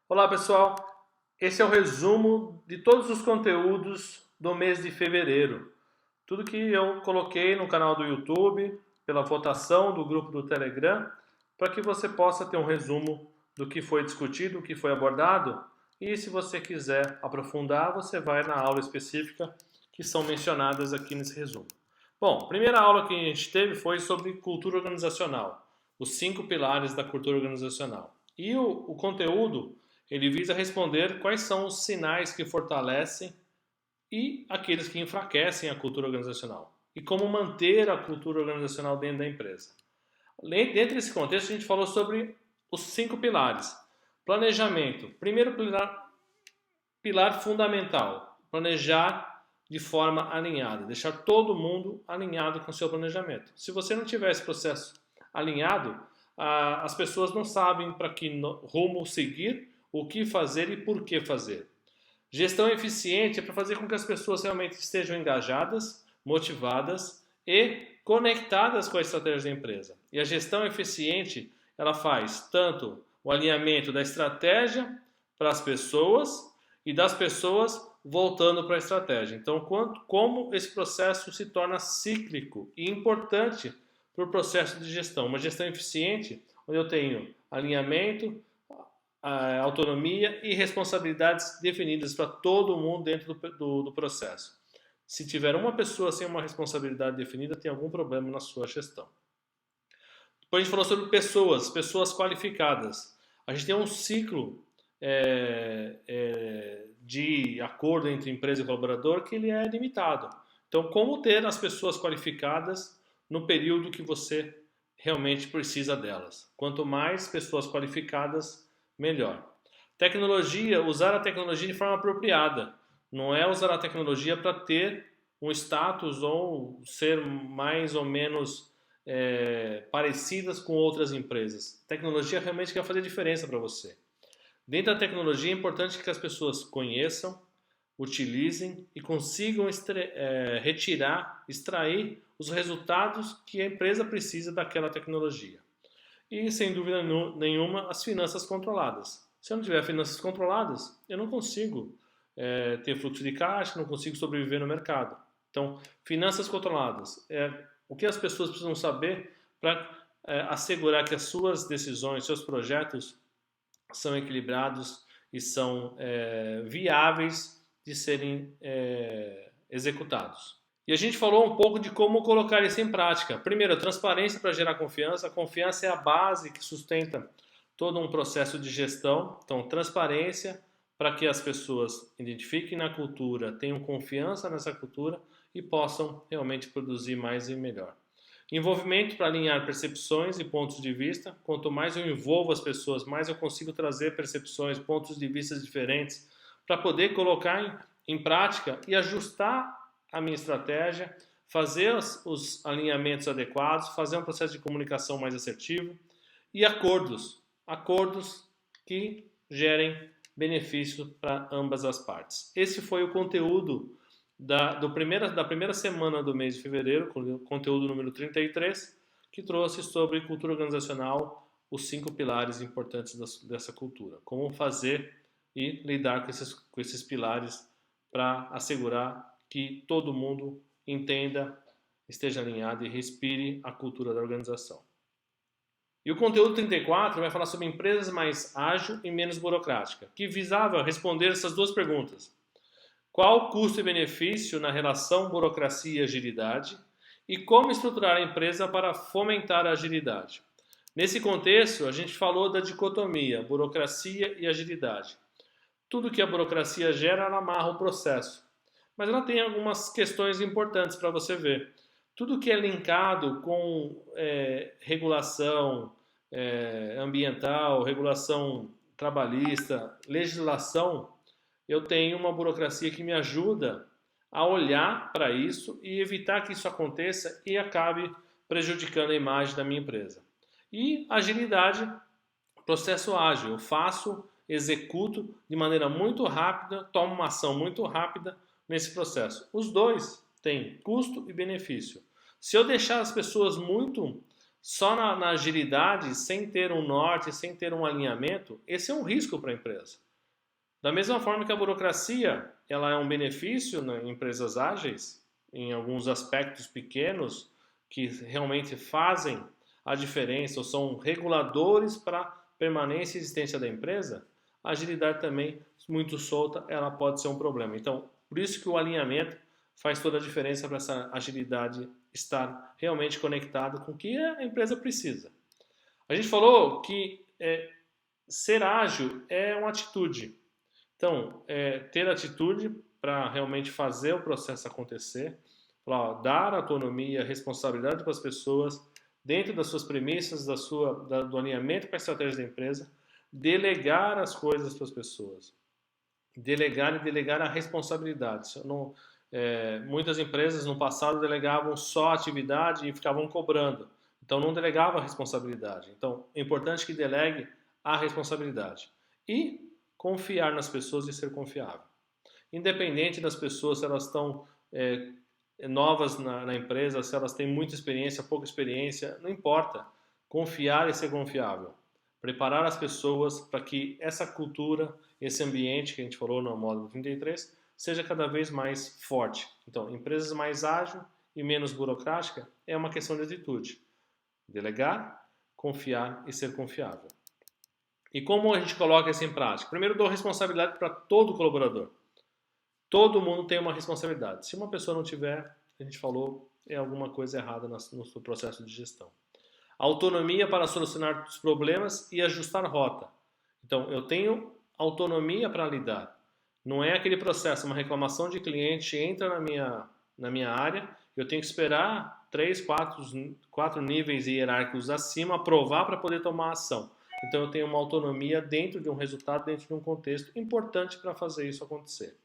Olá pessoal, esse é o resumo de todos os conteúdos do mês de fevereiro. Tudo que eu coloquei no canal do YouTube, pela votação do grupo do Telegram, para que você possa ter um resumo do que foi discutido, o que foi abordado. E se você quiser aprofundar, você vai na aula específica que são mencionadas aqui nesse resumo. Bom, a primeira aula que a gente teve foi sobre cultura organizacional, os 5 pilares da cultura organizacional. E o conteúdo ele visa responder quais são os sinais que fortalecem e aqueles que enfraquecem a cultura organizacional. E como manter a cultura organizacional dentro da empresa. Dentro desse contexto, a gente falou sobre os 5 pilares. Planejamento. Primeiro pilar fundamental. Planejar de forma alinhada. Deixar todo mundo alinhado com o seu planejamento. Se você não tiver esse processo alinhado, as pessoas não sabem para que rumo seguir, o que fazer e por que fazer. Gestão eficiente é para fazer com que as pessoas realmente estejam engajadas, motivadas e conectadas com a estratégia da empresa. E a gestão eficiente, ela faz tanto o alinhamento da estratégia para as pessoas e das pessoas voltando para a estratégia. Então, como esse processo se torna cíclico e importante para o processo de gestão. Uma gestão eficiente, onde eu tenho alinhamento, autonomia e responsabilidades definidas para todo mundo dentro do processo. Se tiver uma pessoa sem uma responsabilidade definida, tem algum problema na sua gestão. Depois a gente falou sobre pessoas qualificadas. A gente tem um ciclo de acordo entre empresa e colaborador que ele é limitado. Então, como ter as pessoas qualificadas no período que você realmente precisa delas? Quanto mais pessoas qualificadas, melhor. Tecnologia, usar a tecnologia de forma apropriada. Não é usar a tecnologia para ter um status ou ser mais ou menos parecidas com outras empresas. Tecnologia realmente quer fazer diferença para você. Dentro da tecnologia é importante que as pessoas conheçam, utilizem e consigam extrair os resultados que a empresa precisa daquela tecnologia. E, sem dúvida nenhuma, as finanças controladas. Se eu não tiver finanças controladas, eu não consigo ter fluxo de caixa, não consigo sobreviver no mercado. Então, finanças controladas é o que as pessoas precisam saber para assegurar que as suas decisões, seus projetos são equilibrados e são viáveis de serem executados. E a gente falou um pouco de como colocar isso em prática. Primeiro, a transparência para gerar confiança. A confiança é a base que sustenta todo um processo de gestão. Então, transparência para que as pessoas identifiquem na cultura, tenham confiança nessa cultura e possam realmente produzir mais e melhor. Envolvimento para alinhar percepções e pontos de vista. Quanto mais eu envolvo as pessoas, mais eu consigo trazer percepções, pontos de vista diferentes para poder colocar em prática e ajustar a minha estratégia, fazer os alinhamentos adequados, fazer um processo de comunicação mais assertivo e acordos que gerem benefício para ambas as partes. Esse foi o conteúdo da primeira semana do mês de fevereiro, conteúdo número 33, que trouxe sobre cultura organizacional, os 5 pilares importantes dessa cultura. Como fazer e lidar com esses pilares para assegurar que todo mundo entenda, esteja alinhado e respire a cultura da organização. E o conteúdo 34 vai falar sobre empresas mais ágil e menos burocrática, que visava responder essas duas perguntas. Qual o custo e benefício na relação burocracia e agilidade? E como estruturar a empresa para fomentar a agilidade? Nesse contexto, a gente falou da dicotomia, burocracia e agilidade. Tudo que a burocracia gera, ela amarra o processo. Mas ela tem algumas questões importantes para você ver. Tudo que é linkado com regulação ambiental, regulação trabalhista, legislação, eu tenho uma burocracia que me ajuda a olhar para isso e evitar que isso aconteça e acabe prejudicando a imagem da minha empresa. E agilidade, processo ágil. Eu faço, executo de maneira muito rápida, tomo uma ação muito rápida nesse processo. Os dois têm custo e benefício. Se eu deixar as pessoas muito Só na agilidade, sem ter um norte, sem ter um alinhamento, esse é um risco para a empresa. Da mesma forma que a burocracia, ela é um benefício em empresas ágeis, em alguns aspectos pequenos que realmente fazem a diferença ou são reguladores para a permanência e existência da empresa, a agilidade também, muito solta, ela pode ser um problema. Então, por isso que o alinhamento faz toda a diferença para essa agilidade estar realmente conectada com o que a empresa precisa. A gente falou que ser ágil é uma atitude. Então, ter atitude para realmente fazer o processo acontecer, dar autonomia, responsabilidade para as pessoas, dentro das suas premissas, do alinhamento com a estratégia da empresa, delegar as coisas para as pessoas. Delegar e delegar a responsabilidade. Muitas empresas no passado delegavam só a atividade e ficavam cobrando. Então, não delegava a responsabilidade. Então, é importante que delegue a responsabilidade. E confiar nas pessoas e ser confiável. Independente das pessoas, se elas estão novas na empresa, se elas têm muita experiência, pouca experiência, não importa. Confiar e ser confiável. Preparar as pessoas para que essa cultura, esse ambiente que a gente falou no módulo 33, seja cada vez mais forte. Então, empresas mais ágeis e menos burocrática é uma questão de atitude. Delegar, confiar e ser confiável. E como a gente coloca isso em prática? Primeiro, dou responsabilidade para todo colaborador. Todo mundo tem uma responsabilidade. Se uma pessoa não tiver, a gente falou, é alguma coisa errada no seu processo de gestão. Autonomia para solucionar os problemas e ajustar rota. Então, eu tenho autonomia para lidar. Não é aquele processo, uma reclamação de cliente entra na minha área, eu tenho que esperar 3, 4 níveis hierárquicos acima aprovar para poder tomar ação. Então eu tenho uma autonomia dentro de um resultado, dentro de um contexto importante para fazer isso acontecer.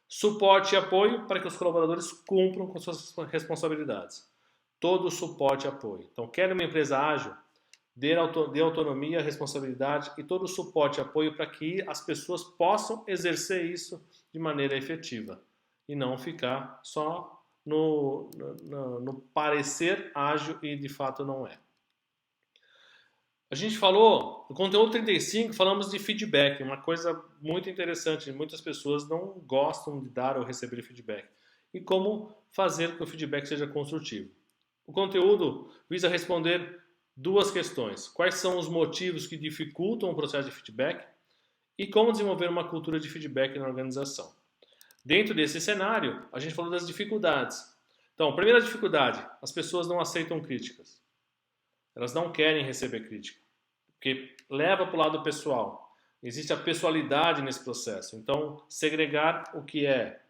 Suporte e apoio para que os colaboradores cumpram com suas responsabilidades. Todo suporte e apoio. Então, quer uma empresa ágil? Dê autonomia, responsabilidade e todo o suporte e apoio para que as pessoas possam exercer isso de maneira efetiva e não ficar só no parecer ágil e de fato não é. A gente falou, no conteúdo 35, falamos de feedback, uma coisa muito interessante. Muitas pessoas não gostam de dar ou receber feedback. E como fazer com que o feedback seja construtivo. O conteúdo visa responder duas questões. Quais são os motivos que dificultam o processo de feedback e como desenvolver uma cultura de feedback na organização. Dentro desse cenário, a gente falou das dificuldades. Então, primeira dificuldade, as pessoas não aceitam críticas. Elas não querem receber crítica, porque leva para o lado pessoal. Existe a pessoalidade nesse processo. Então, segregar o que é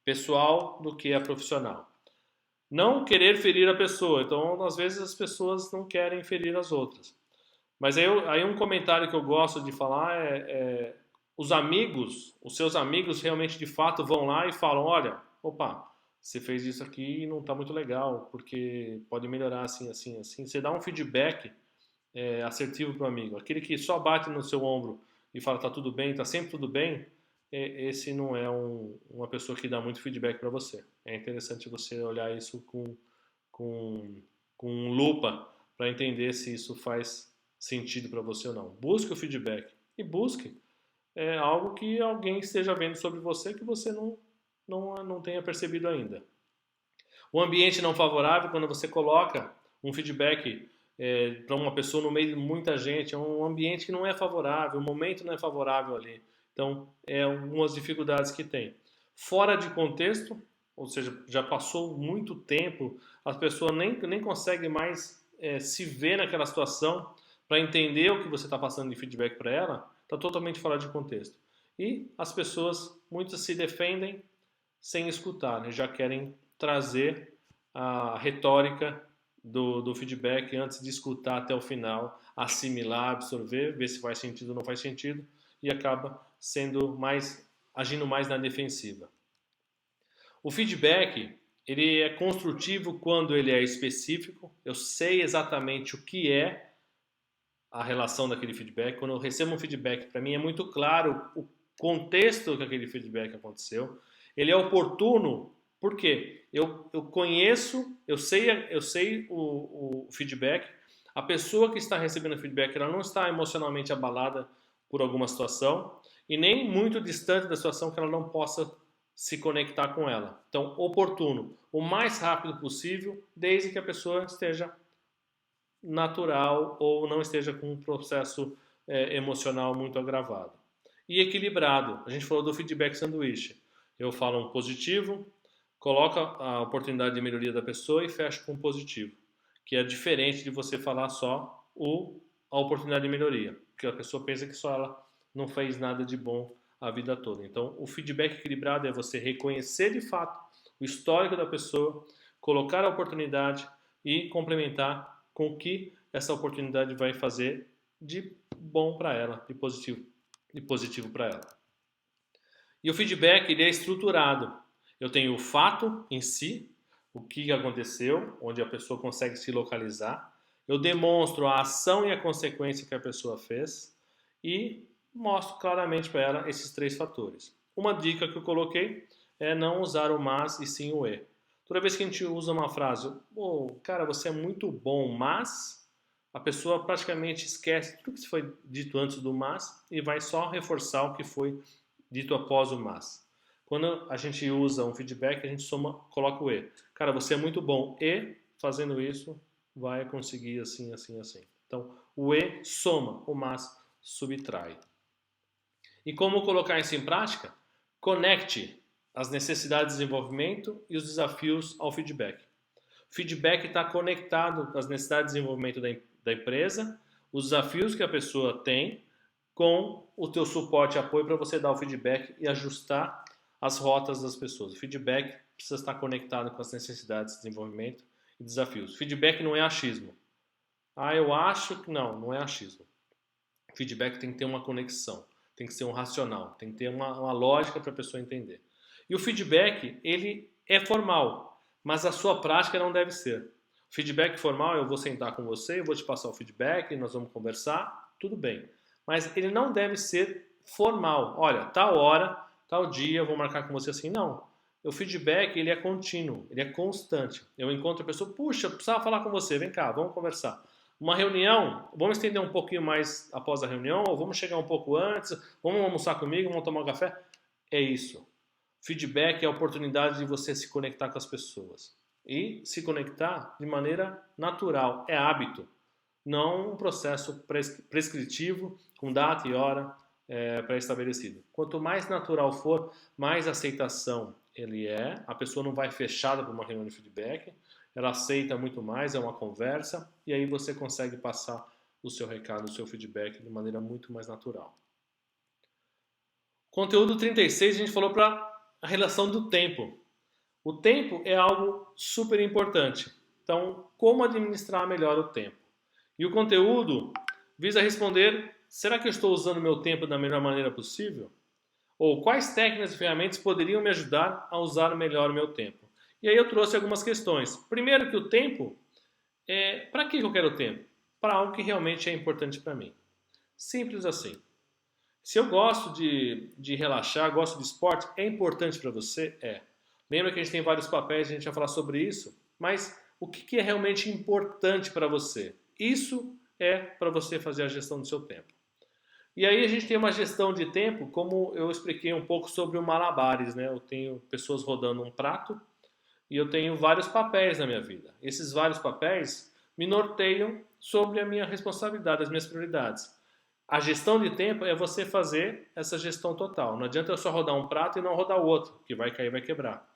pessoal do que é profissional. Não querer ferir a pessoa. Então, às vezes, as pessoas não querem ferir as outras. Mas aí um comentário que eu gosto de falar os amigos, os seus amigos realmente de fato vão lá e falam, olha, opa, você fez isso aqui e não está muito legal, porque pode melhorar assim, assim, assim. Você dá um feedback assertivo para o amigo. Aquele que só bate no seu ombro e fala tá tudo bem, tá sempre tudo bem, esse não é uma pessoa que dá muito feedback para você. É interessante você olhar isso com lupa para entender se isso faz sentido para você ou não. Busque o feedback e busque algo que alguém esteja vendo sobre você que você não tenha percebido ainda. O ambiente não favorável, quando você coloca um feedback para uma pessoa no meio de muita gente, é um ambiente que não é favorável, o momento não é favorável ali. Então, algumas dificuldades que tem. Fora de contexto, ou seja, já passou muito tempo, as pessoas nem conseguem mais se ver naquela situação para entender o que você está passando de feedback para ela, está totalmente fora de contexto. E as pessoas, muitas se defendem sem escutar, né? Já querem trazer a retórica do feedback antes de escutar até o final, assimilar, absorver, ver se faz sentido ou não faz sentido, e acaba agindo mais na defensiva. O feedback, ele é construtivo quando ele é específico, eu sei exatamente o que é a relação daquele feedback. Quando eu recebo um feedback, para mim é muito claro o contexto que aquele feedback aconteceu. Ele é oportuno, porque eu conheço, eu sei o feedback, A pessoa que está recebendo feedback, ela não está emocionalmente abalada por alguma situação e nem muito distante da situação que ela não possa se conectar com ela. Então, oportuno, o mais rápido possível, desde que a pessoa esteja natural ou não esteja com um processo emocional muito agravado. E equilibrado. A gente falou do feedback sanduíche. Eu falo um positivo, coloco a oportunidade de melhoria da pessoa e fecho com um positivo, que é diferente de você falar só a oportunidade de melhoria, porque a pessoa pensa que só ela não fez nada de bom a vida toda. Então, o feedback equilibrado é você reconhecer de fato o histórico da pessoa, colocar a oportunidade e complementar com o que essa oportunidade vai fazer de bom para ela, de positivo para ela. E o feedback ele é estruturado. Eu tenho o fato em si, o que aconteceu, onde a pessoa consegue se localizar. Eu demonstro a ação e a consequência que a pessoa fez e mostro claramente para ela esses três fatores. Uma dica que eu coloquei é não usar o mas e sim o e. Toda vez que a gente usa uma frase, cara, você é muito bom, mas a pessoa praticamente esquece tudo que foi dito antes do mas e vai só reforçar o que foi dito após o mas. Quando a gente usa um feedback, a gente coloca o e. Cara, você é muito bom e fazendo isso vai conseguir assim, assim, assim. Então, o e soma, o mas subtrai. E como colocar isso em prática? Conecte as necessidades de desenvolvimento e os desafios ao feedback. O feedback está conectado com as necessidades de desenvolvimento da empresa, os desafios que a pessoa tem, com o teu suporte e apoio para você dar o feedback e ajustar as rotas das pessoas. O feedback precisa estar conectado com as necessidades de desenvolvimento e desafios. O feedback não é achismo. Eu acho que não é achismo. O feedback tem que ter uma conexão, tem que ser um racional, tem que ter uma lógica para a pessoa entender. E o feedback, ele é formal, mas a sua prática não deve ser. O feedback formal, eu vou sentar com você, eu vou te passar o feedback, nós vamos conversar, tudo bem. Mas ele não deve ser formal. Olha, tal hora, tal dia, eu vou marcar com você assim. Não. O feedback, ele é contínuo, ele é constante. Eu encontro a pessoa, puxa, precisava falar com você, vem cá, vamos conversar. Uma reunião, vamos estender um pouquinho mais após a reunião, ou vamos chegar um pouco antes, vamos almoçar comigo, vamos tomar um café. É isso. Feedback é a oportunidade de você se conectar com as pessoas. E se conectar de maneira natural, é hábito, não um processo prescritivo com data e hora pré-estabelecido. Quanto mais natural for, mais aceitação ele é. A pessoa não vai fechada para uma reunião de feedback, ela aceita muito mais, é uma conversa, e aí você consegue passar o seu recado, o seu feedback de maneira muito mais natural. Conteúdo 36, a gente falou para a relação do tempo. O tempo é algo super importante. Então, como administrar melhor o tempo? E o conteúdo visa responder: será que eu estou usando o meu tempo da melhor maneira possível? Ou quais técnicas e ferramentas poderiam me ajudar a usar melhor o meu tempo? E aí eu trouxe algumas questões. Primeiro que o tempo, para que eu quero o tempo? Para algo que realmente é importante para mim. Simples assim. Se eu gosto de relaxar, gosto de esporte, é importante para você? É. Lembra que a gente tem vários papéis, a gente vai falar sobre isso, mas o que é realmente importante para você? Isso é para você fazer a gestão do seu tempo. E aí a gente tem uma gestão de tempo, como eu expliquei um pouco sobre o malabares, né? Eu tenho pessoas rodando um prato e eu tenho vários papéis na minha vida. Esses vários papéis me norteiam sobre a minha responsabilidade, as minhas prioridades. A gestão de tempo é você fazer essa gestão total. Não adianta eu só rodar um prato e não rodar o outro, que vai cair e vai quebrar.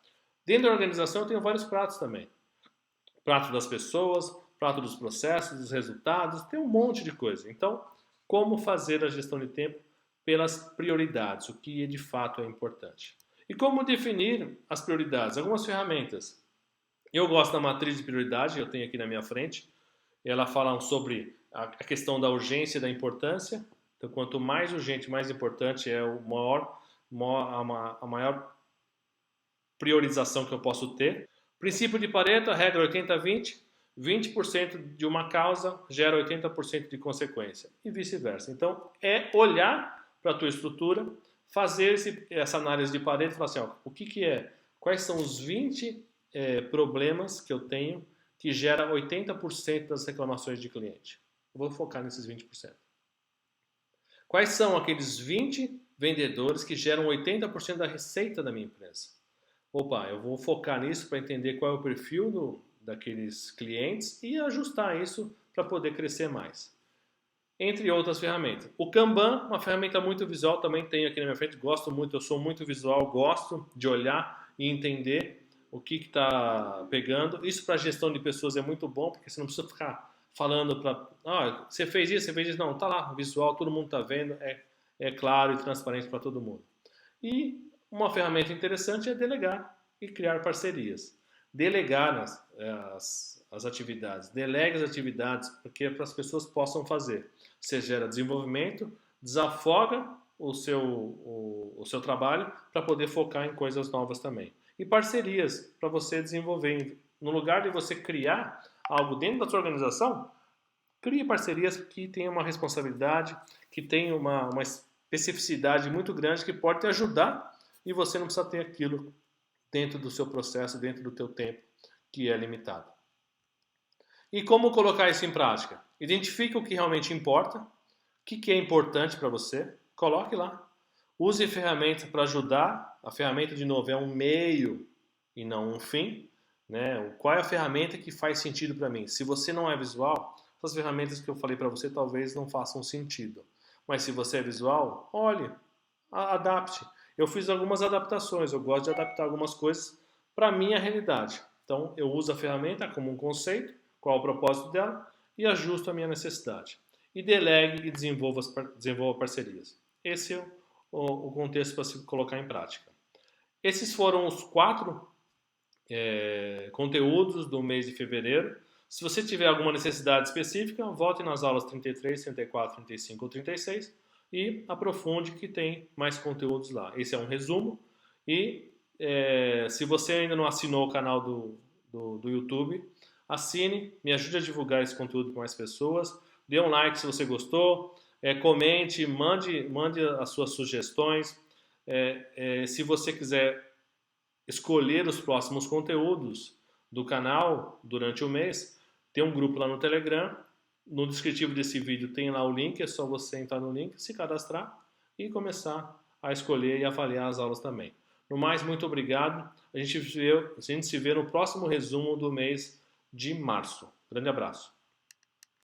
Dentro da organização eu tenho vários pratos também. Prato das pessoas, prato dos processos, dos resultados, tem um monte de coisa. Então, como fazer a gestão de tempo pelas prioridades, o que de fato é importante. E como definir as prioridades? Algumas ferramentas. Eu gosto da matriz de prioridade, eu tenho aqui na minha frente. Ela fala sobre a questão da urgência e da importância. Então, quanto mais urgente, mais importante é a maior priorização que eu posso ter. Princípio de Pareto, a regra 80-20. 20% de uma causa gera 80% de consequência e vice-versa. Então, é olhar para a tua estrutura, fazer essa análise de Pareto e falar assim, o que é? Quais são os 20 problemas que eu tenho que gera 80% das reclamações de cliente. Eu vou focar nesses 20%. Quais são aqueles 20 vendedores que geram 80% da receita da minha empresa? Opa, eu vou focar nisso para entender qual é o perfil daqueles clientes e ajustar isso para poder crescer mais. Entre outras ferramentas. O Kanban, uma ferramenta muito visual, também tenho aqui na minha frente, gosto muito, eu sou muito visual, gosto de olhar e entender o que está pegando. Isso para gestão de pessoas é muito bom, porque você não precisa ficar falando para, você fez isso, não, tá lá, visual, todo mundo está vendo, é claro e transparente para todo mundo. E uma ferramenta interessante é delegar e criar parcerias. Delegar as atividades, delegue as atividades para as pessoas possam fazer. Você gera desenvolvimento, desafoga o seu trabalho para poder focar em coisas novas também. E parcerias para você desenvolver. No lugar de você criar algo dentro da sua organização, crie parcerias que tenham uma responsabilidade, que tenham uma especificidade muito grande que pode te ajudar e você não precisa ter aquilo dentro do seu processo, dentro do teu tempo, que é limitado. E como colocar isso em prática? Identifique o que realmente importa, o que é importante para você, coloque lá. Use ferramentas para ajudar. A ferramenta, de novo, é um meio e não um fim. Né? Qual é a ferramenta que faz sentido para mim? Se você não é visual, essas ferramentas que eu falei para você talvez não façam sentido. Mas se você é visual, olhe, adapte. Eu fiz algumas adaptações, eu gosto de adaptar algumas coisas para a minha realidade. Então, eu uso a ferramenta como um conceito, qual é o propósito dela, e ajusto a minha necessidade. E delegue e desenvolva parcerias. Esse é o contexto para se colocar em prática. Esses foram os 4 conteúdos do mês de fevereiro. Se você tiver alguma necessidade específica, volte nas aulas 33, 34, 35 ou 36 e aprofunde que tem mais conteúdos lá. Esse é um resumo e se você ainda não assinou o canal do YouTube, assine, me ajude a divulgar esse conteúdo para mais pessoas, dê um like se você gostou, comente, mande as suas sugestões. Se você quiser escolher os próximos conteúdos do canal durante o mês, tem um grupo lá no Telegram. No descritivo desse vídeo tem lá o link, é só você entrar no link, se cadastrar e começar a escolher e avaliar as aulas também. No mais, muito obrigado. A gente se vê no próximo resumo do mês de março. Grande abraço.